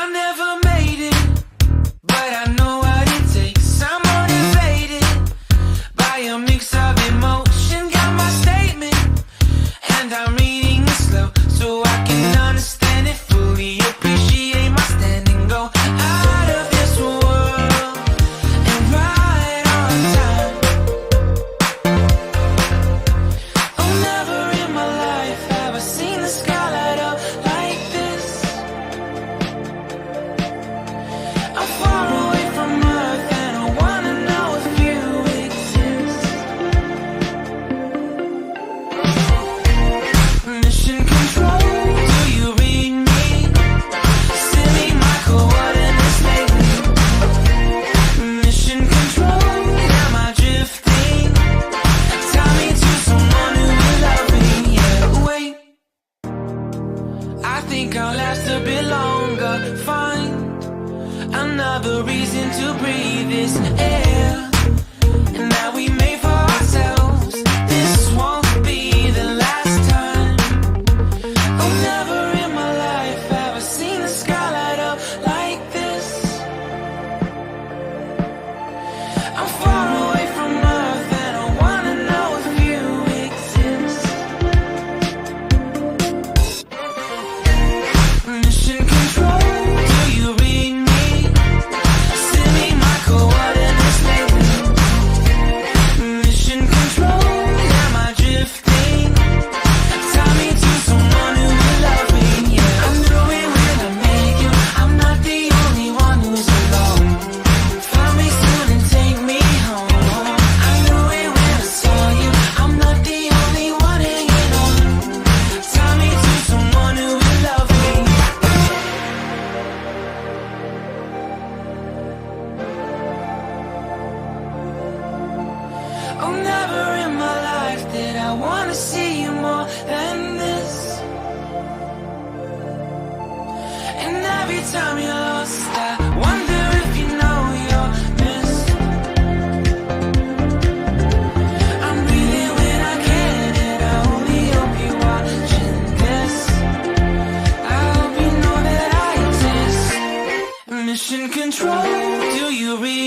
I never made it, but I know what it takes. I'm motivated by a mix of emotion. Got my statement, and I'm reading it slow so I can understand it fully. Appreciate my stand and go out of this world and right on time. Oh, never in my life have I seen the sky light up like this. I'm far away from Earth and I wanna know if you exist. Mission control, do you read me? Send me my coordinates lately. Mission control, am I drifting? Tie me to someone who will love me. Yeah, wait, I think I'll last a bit longer. Find another reason to breathe this air. And now we made for ourselves. This won't be the last time. Oh, never in my life have I seen the sky light up like this. I'm far away from Earth and I wanna know if you exist. Mission control, do you read me? Send me my coordinates lately. Mission control, am I drifting? Tie me to someone who will love me. Yeah, I knew it when I met you. I'm not the only one who's alone. Find me soon and take me home. I knew it when I saw you. I'm not the only one hanging on. Tie me to someone who will love me. Oh, never in my life did I wanna see you more than this. And every time you're lost, I wonder if you know you're missed. I'm breathing when I can, and I only hope you're watching this. I hope you know that I exist. Mission control, do you read